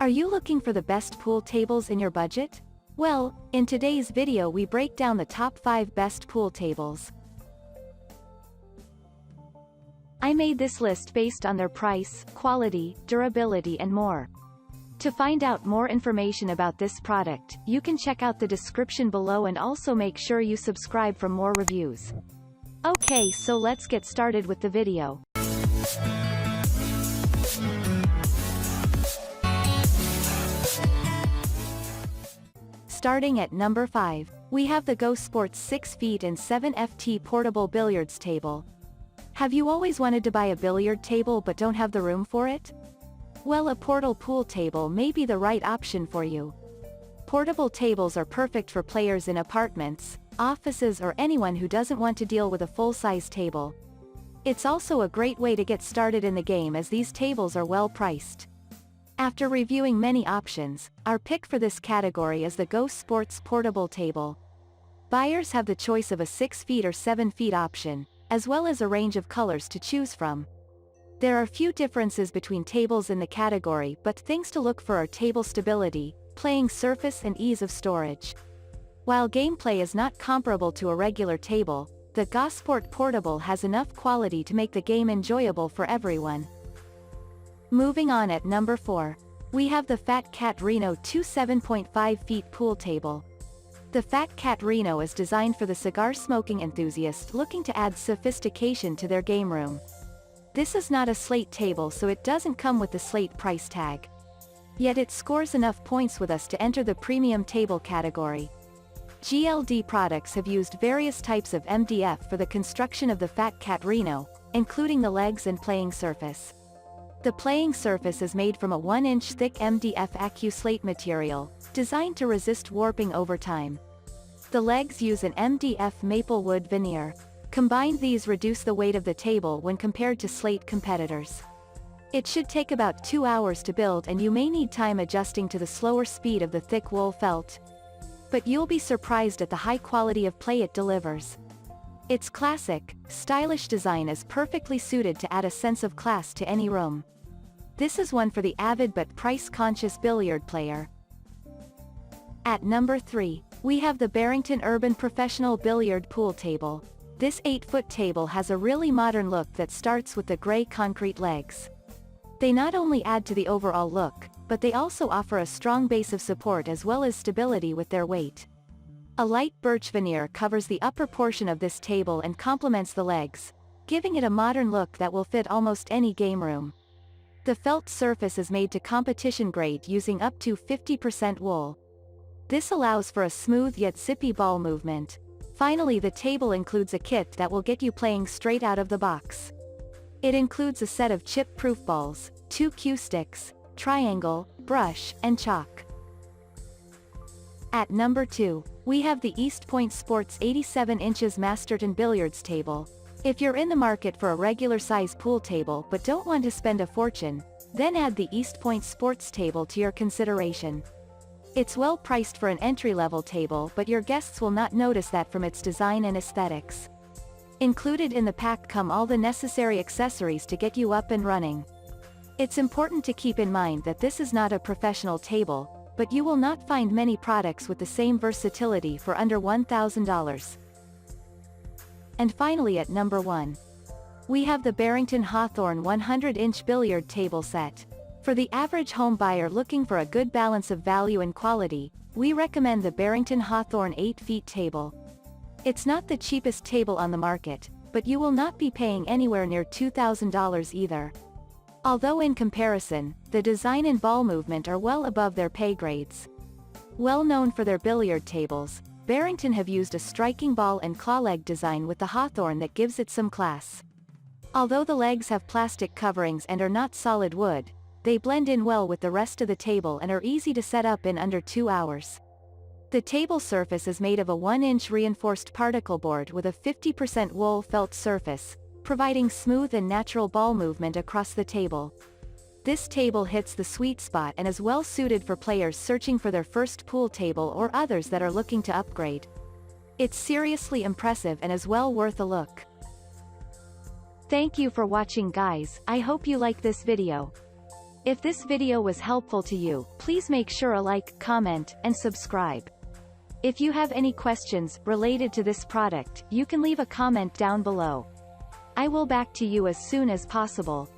Are you looking for the best pool tables in your budget? Well, in today's video we break down the top 5 best pool tables. I made this list based on their price, quality, durability and more. To find out more information about this product, you can check out the description below and also make sure you subscribe for more reviews. Okay, so let's get started with the video. Starting at number 5, we have the GoSports 6 feet and 7 ft Portable Billiards Table. Have you always wanted to buy a billiard table but don't have the room for it? Well, a portable pool table may be the right option for you. Portable tables are perfect for players in apartments, offices or anyone who doesn't want to deal with a full-size table. It's also a great way to get started in the game as these tables are well priced. After reviewing many options, our pick for this category is the GoSports Portable Table. Buyers have the choice of a 6 feet or 7 feet option, as well as a range of colors to choose from. There are few differences between tables in the category, but things to look for are table stability, playing surface and ease of storage. While gameplay is not comparable to a regular table, the GoSport Portable has enough quality to make the game enjoyable for everyone. Moving on at number 4, we have the Fat Cat Reno 7.5 feet pool table. The Fat Cat Reno is designed for the cigar-smoking enthusiast looking to add sophistication to their game room. This is not a slate table, so it doesn't come with the slate price tag. Yet it scores enough points with us to enter the premium table category. GLD products have used various types of MDF for the construction of the Fat Cat Reno, including the legs and playing surface. The playing surface is made from a 1-inch thick MDF AccuSlate material, designed to resist warping over time. The legs use an MDF maple wood veneer. Combined, these reduce the weight of the table when compared to slate competitors. It should take about 2 hours to build and you may need time adjusting to the slower speed of the thick wool felt. But you'll be surprised at the high quality of play it delivers. Its classic, stylish design is perfectly suited to add a sense of class to any room. This is one for the avid but price-conscious billiard player. At number 3, we have the Barrington Urban Professional Billiard Pool Table. This 8-foot table has a really modern look that starts with the gray concrete legs. They not only add to the overall look, but they also offer a strong base of support as well as stability with their weight. A light birch veneer covers the upper portion of this table and complements the legs, giving it a modern look that will fit almost any game room. The felt surface is made to competition grade using up to 50% wool. This allows for a smooth yet zippy ball movement. Finally, the table includes a kit that will get you playing straight out of the box. It includes a set of chip-proof balls, 2 cue sticks, triangle, brush, and chalk. At number 2, we have the EastPoint Sports 87 inches Masterton Billiards Table. If you're in the market for a regular size pool table but don't want to spend a fortune, then add the EastPoint Sports Table to your consideration. It's well priced for an entry-level table, but your guests will not notice that from its design and aesthetics. Included in the pack come all the necessary accessories to get you up and running. It's important to keep in mind that this is not a professional table, but you will not find many products with the same versatility for under $1,000. And finally, at number 1, we have the Barrington Hawthorne 100-inch billiard table set. For the average home buyer looking for a good balance of value and quality, we recommend the Barrington Hawthorne 8 feet table. It's not the cheapest table on the market, but you will not be paying anywhere near $2,000 either. Although in comparison, the design and ball movement are well above their pay grades. Well known for their billiard tables, Barrington have used a striking ball and claw leg design with the Hawthorne that gives it some class. Although the legs have plastic coverings and are not solid wood, they blend in well with the rest of the table and are easy to set up in under 2 hours. The table surface is made of a 1-inch reinforced particle board with a 50% wool felt surface, providing smooth and natural ball movement across the table. This table hits the sweet spot and is well suited for players searching for their first pool table or others that are looking to upgrade. It's seriously impressive and is well worth a look. Thank you for watching, guys. I hope you like this video. If this video was helpful to you, please make sure to like, comment, and subscribe. If you have any questions related to this product, you can leave a comment down below. I will back to you as soon as possible.